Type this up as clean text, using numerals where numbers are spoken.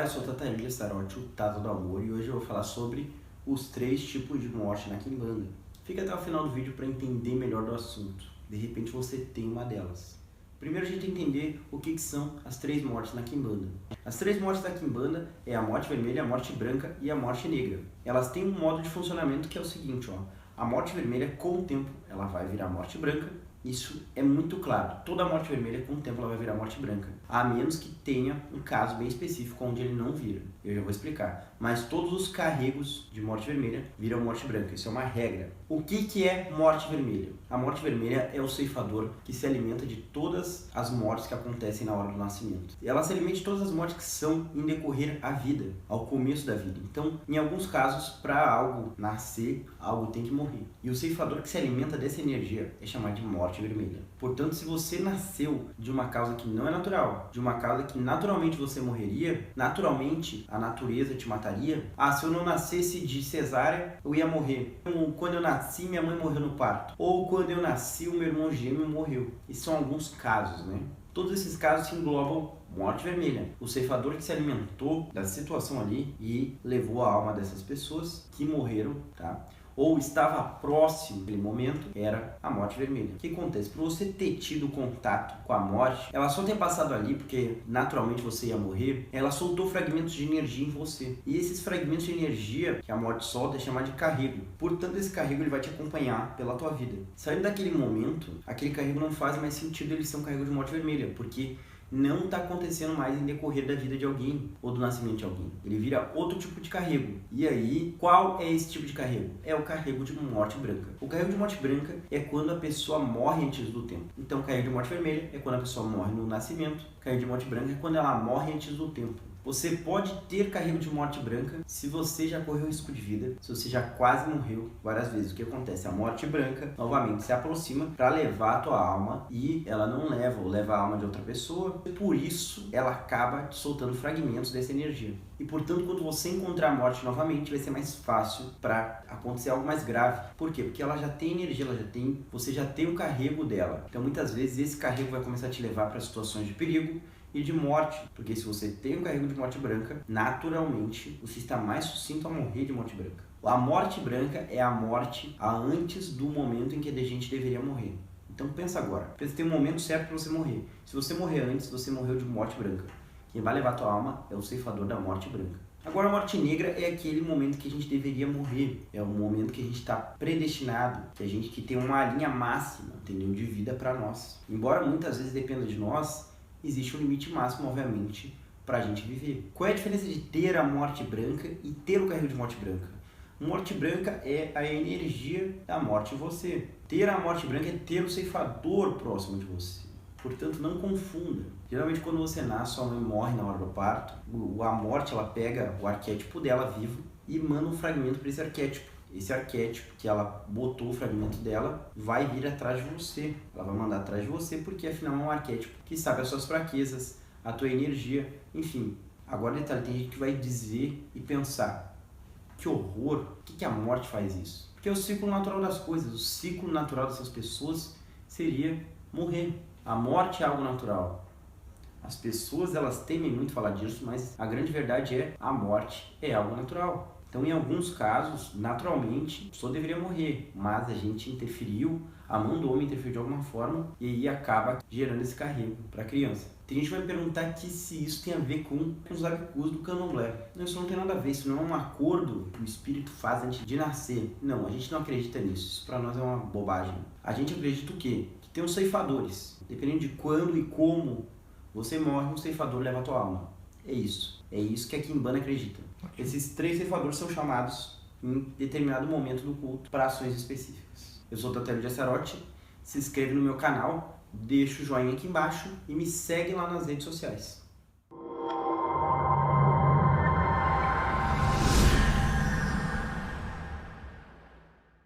eu sou Tata de Sarote, o Tata do Amor, e hoje eu vou falar sobre os 3 tipos de morte na Quimbanda. Fica até o final do vídeo para entender melhor do assunto. De repente você tem uma delas. Primeiro a gente tem que entender o que são as 3 mortes na Quimbanda. As 3 mortes da Quimbanda é a morte vermelha, a morte branca e a morte negra. Elas têm um modo de funcionamento que é o seguinte, ó. A morte vermelha, com o tempo, ela vai virar morte branca. Isso é muito claro. Toda morte vermelha, com o tempo, ela vai virar morte branca. A menos que tenha um caso bem específico onde ele não vira. Eu já vou explicar. Mas todos os carregos de morte vermelha viram morte branca. Isso é uma regra. O que é morte vermelha? A morte vermelha é o ceifador que se alimenta de todas as mortes que acontecem na hora do nascimento. Ela se alimenta de todas as mortes que são em decorrer a vida, ao começo da vida. Então, em alguns casos, para algo nascer, algo tem que morrer. E o ceifador que se alimenta dessa energia é chamado de morte vermelha. Portanto, se você nasceu de uma causa que não é natural, de uma causa que naturalmente você morreria, naturalmente a natureza te mataria. Ah, se eu não nascesse de cesárea, eu ia morrer. Ou quando eu nasci, minha mãe morreu no parto. Ou quando eu nasci, o meu irmão gêmeo morreu. E são alguns casos, né? Todos esses casos se englobam morte vermelha. O ceifador que se alimentou da situação ali e levou a alma dessas pessoas que morreram, tá? Ou estava próximo naquele momento, era a morte vermelha. O que acontece? Para você ter tido contato com a morte, ela só ter passado ali, porque naturalmente você ia morrer, ela soltou fragmentos de energia em você. E esses fragmentos de energia que a morte solta é chamado de carrego. Portanto, esse carrego ele vai te acompanhar pela tua vida. Saindo daquele momento, aquele carrego não faz mais sentido ele ser um carrego de morte vermelha, porque não está acontecendo mais em decorrer da vida de alguém ou do nascimento de alguém. Ele vira outro tipo de carrego. E aí, qual é esse tipo de carrego? É o carrego de morte branca. O carrego de morte branca é quando a pessoa morre antes do tempo. Então, o carrego de morte vermelha é quando a pessoa morre no nascimento. O carrego de morte branca é quando ela morre antes do tempo. Você pode ter carrego de morte branca se você já correu risco de vida, se você já quase morreu várias vezes. O que acontece? A morte branca, novamente, se aproxima para levar a tua alma e ela não leva, ou leva a alma de outra pessoa. E por isso, ela acaba te soltando fragmentos dessa energia. E, portanto, quando você encontrar a morte novamente, vai ser mais fácil para acontecer algo mais grave. Por quê? Porque ela já tem energia, você já tem o carrego dela. Então, muitas vezes, esse carrego vai começar a te levar para situações de perigo e de morte, porque se você tem um carrego de morte branca, naturalmente você está mais sucinto a morrer de morte branca. A morte branca é a morte antes do momento em que a gente deveria morrer. Então pensa agora, pensa que tem um momento certo para você morrer. Se você morrer antes, você morreu de morte branca. Quem vai levar a tua alma é o ceifador da morte branca. Agora a morte negra é aquele momento que a gente deveria morrer. É o momento que a gente está predestinado, que tem uma linha máxima, entendeu, de vida para nós. Embora muitas vezes dependa de nós, existe um limite máximo, obviamente, para a gente viver. Qual é a diferença de ter a morte branca e ter o carrego de morte branca? Morte branca é a energia da morte em você. Ter a morte branca é ter o ceifador próximo de você. Portanto, não confunda. Geralmente, quando você nasce, sua mãe morre na hora do parto. A morte, ela pega o arquétipo dela vivo e manda um fragmento para esse arquétipo. Esse arquétipo que ela botou o fragmento dela vai vir atrás de você. Ela vai mandar atrás de você porque afinal é um arquétipo que sabe as suas fraquezas, a tua energia, enfim. Agora detalhe, tem gente que vai dizer e pensar: que horror, por que a morte faz isso? Porque é o ciclo natural das coisas, o ciclo natural dessas pessoas seria morrer. A morte é algo natural. As pessoas elas temem muito falar disso, mas a grande verdade é a morte é algo natural. Então, em alguns casos, naturalmente, a pessoa deveria morrer, mas a gente interferiu, a mão do homem interferiu de alguma forma e aí acaba gerando esse carrego para a criança. Tem gente que vai perguntar que se isso tem a ver com os hábitos do candomblé. Não, isso não tem nada a ver, isso não é um acordo que o espírito faz antes de nascer. Não, a gente não acredita nisso, isso para nós é uma bobagem. A gente acredita o quê? Que tem os ceifadores, dependendo de quando e como você morre, um ceifador leva a tua alma. É isso que a Quimbanda acredita. Esses 3 ceifadores são chamados em determinado momento do culto para ações específicas. Eu sou o Tata de Sarote, se inscreve no meu canal, deixa o joinha aqui embaixo e me segue lá nas redes sociais.